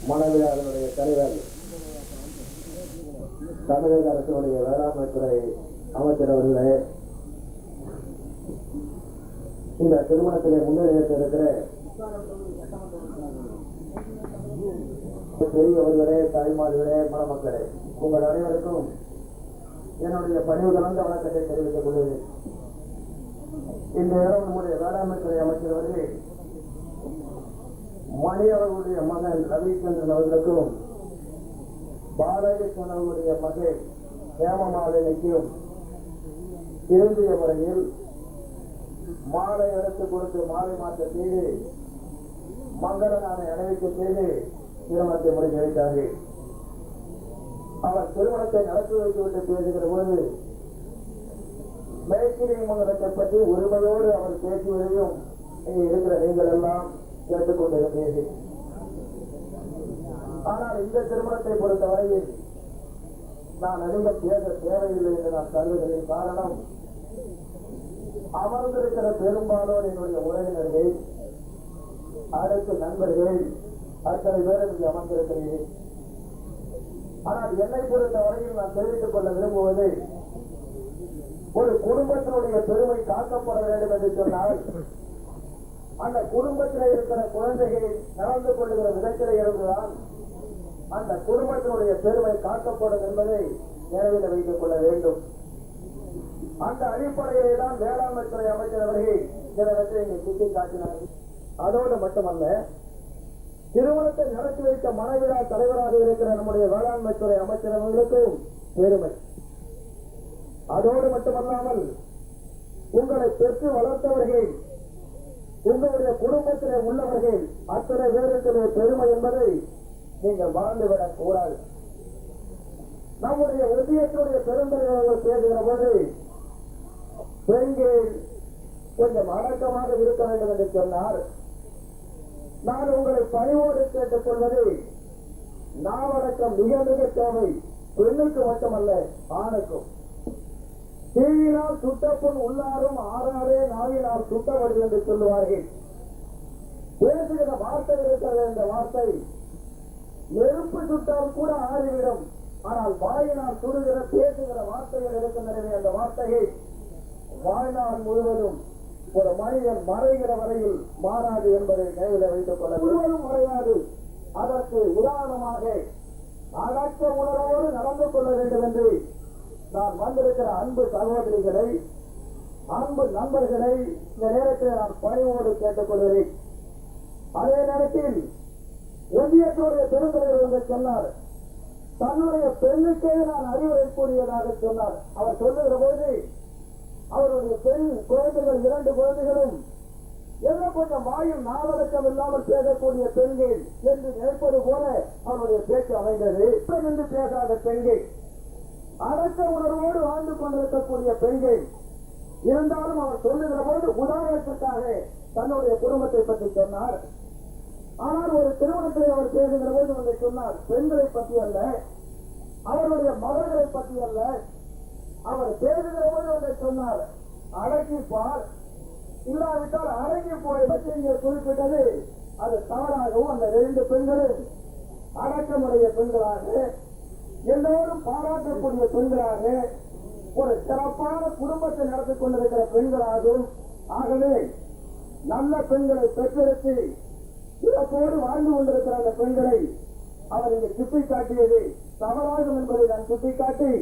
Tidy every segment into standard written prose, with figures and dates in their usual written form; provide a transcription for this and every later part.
மனவிழாவினுடைய தலைவர் தமிழக அரசினுடைய வேளாண்மை துறை அமைச்சர் அவர்களே, இந்த திருமணத்திலே முன்னிலையேற்ற இருக்கிற பெரியவர்களே, தாய்மார்களே, மணமக்களே, உங்கள் அனைவருக்கும் என்னுடைய பணிவு கலந்த வணக்கத்தை தெரிவித்துக் கொள்கிறேன். இந்த இடம் நம்முடைய வேளாண்மை துறை அமைச்சர் அவர்கள் மணி அவர்களுடைய மகன் ரவிச்சந்திரன் அவர்களுக்கும் பாலகிருஷ்ணன் அவர்களுடைய மகன் ஹேமமாலினிக்கும் திருந்திய முறையில் மாலை எடுத்து கொடுத்து மாலை மாற்ற செய்து மங்கள நாளை அணிவிக்க செய்து திருமணத்தை முடித்து வைத்தார்கள். அவர் திருமணத்தை நடத்தி வைத்துவிட்டு பேசுகிற போது மேற்கிரி மங்கலத்தை பற்றி உரிமையோடு அவர் பேசுவதையும் இங்கே இருக்கிற நீங்கள் எல்லாம் கேட்டுக்கொண்டிருந்தீர்கள். ஆனால் இந்த திருமணத்தை பொறுத்தவரையில் நான் அதிக பேச தேவையில்லை என்று நான் கருதுகிறேன். காரணம், அமர்ந்திருக்கிற பெரும்பாலோர் என்னுடைய உறவினர்கள், அடுத்த நண்பர்கள், அத்தனை பேர் இங்கு அமர்ந்திருக்கிறீர்கள். ஆனால் என்னை பொறுத்த வரையில் நான் தெரிவித்துக் கொள்ள விரும்புவது, ஒரு குடும்பத்தினுடைய பெருமை காக்கப்பட வேண்டும் என்று சொன்னால் அந்த குடும்பத்தில் இருக்கிற குழந்தைகள் நடந்து கொள்ளுகிற விதத்திலே இருந்துதான் அந்த குடும்பத்தினுடைய பெருமை காக்கப்படும் என்பதை நினைவில் வைத்துக் கொள்ள வேண்டும். அந்த அடிப்படையிலே தான் வேளாண்மை துறை அமைச்சர் அவர்கள் சிலவற்றை இங்கே சுட்டிக்காட்டினார்கள். அதோடு மட்டுமல்ல, திருமணத்தை நடத்தி வைத்த மனவிழா தலைவராக இருக்கிற நம்முடைய வேளாண்மை துறை அமைச்சர் அவர்களுக்கும் பெருமை. அதோடு மட்டுமல்லாமல், உங்களை பெற்று வளர்த்தவர்கள், உங்களுடைய குடும்பத்திலே உள்ளவர்கள் அத்தனை பேருக்கு பெருமை என்பதை நீங்கள் மறந்துவிடக் கூடாது. நம்முடைய ஒன்றியத்தினுடைய பெருந்தலைவர்கள் பேசுகிற போது பெண்கள் கொஞ்சம் அடக்கமாக இருக்க வேண்டும் என்று சொன்னார். நான் உங்களை பணிவோடு கேட்டுக் கொள்வது, நாவடக்கம் மிக மிக தேவை. பெண்ணுக்கு மட்டுமல்ல, ஆணுக்கும். தீயினால் சுட்டப்புண் உள்ளாரும் ஆறாரே நாவினால் சுட்டவர்கள் என்று சொல்லுவார்கள். பேசுகிற வார்த்தை இருக்கிறது. இந்த வார்த்தை நெருப்பு சுட்டால் கூட ஆறிவிடும். ஆனால் வாயினால் சுடுகிற பேசுகிற வார்த்தைகள் இருக்கின்றன. அந்த வார்த்தையை வாழ்நாள் முழுவதும் ஒரு மனிதன் மறைகிற வரையில் மாறாது என்பதை நினைவில் வைத்துக் கொள்ள முழுவதும் மறையாது. அதற்கு உதாரணமாக அடக்க உணர்வோடு நடந்து கொள்ள வேண்டும் என்று நான் வந்திருக்கிற அன்பு சகோதரிகளை, அன்பு நண்பர்களை இந்த நேரத்தில் நான் பணிவோடு கேட்டுக் கொள்கிறேன். அதே நேரத்தில் ஒன்றியத்துடைய பெருந்தலைவர் என்று சொன்னார், தன்னுடைய பெண்ணுக்கே நான் அறிவுரை கூறியதாக சொன்னார். அவர் சொல்லுகிற போது அவருடைய பெண் குழந்தைகள், 2 குழந்தைகளும் ஏதோ கொஞ்சம் வாயும் நாவடக்கம் இல்லாமல் பேசக்கூடிய பெண்கள் என்று நினைப்பது போல அவருடைய பேச்சு அமைந்தது. என்று பேசாத பெண்கள், அடக்க உணர்வோடு வாழ்ந்து கொண்டிருக்கக்கூடிய பெண்கள். இருந்தாலும் அவர் சொல்லுகிற போது உதாரணத்துக்காக தன்னுடைய குடும்பத்தை பற்றி சொன்னார். ஆனால் ஒரு திருமணத்தை அவர் பேசுகிற போது வந்து சொன்னார், பெண்களை பற்றி அல்ல, அவருடைய மகள்களை பற்றி அல்ல. அவர் பேசுகிற போது வந்து சொன்னார், அடக்கிப்பார், இல்லாவிட்டால் அடங்கி போய் இங்கே குறிப்பிட்டது அது தவறாகவும், அந்த 2 பெண்களும் அடக்கமுடைய பெண்களாக, எல்லோரும் பாராட்டக்கூடிய பெண்களாக, ஒரு சிறப்பான குடும்பத்தை நடத்தி கொண்டிருக்கிற பெண்களாகும். ஆகவே நல்ல பெண்களை பெற்றெடுத்து சிறப்போடு வாழ்ந்து கொண்டிருக்கிற அந்த பெண்களை அவர் இங்கே சுட்டிக்காட்டியது தவறாகும் என்பதை நான் சுட்டிக்காட்டி,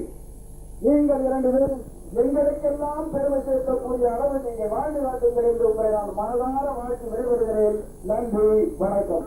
நீங்கள் 2 பேரும் எங்களுக்கெல்லாம் பெருமை சேர்க்கக்கூடிய அளவு நீங்கள் வாழ்ந்து காட்டுங்கள் என்று உங்களை நான் மனதார வாழ்த்து விடைபெறுகிறேன். நன்றி, வணக்கம்.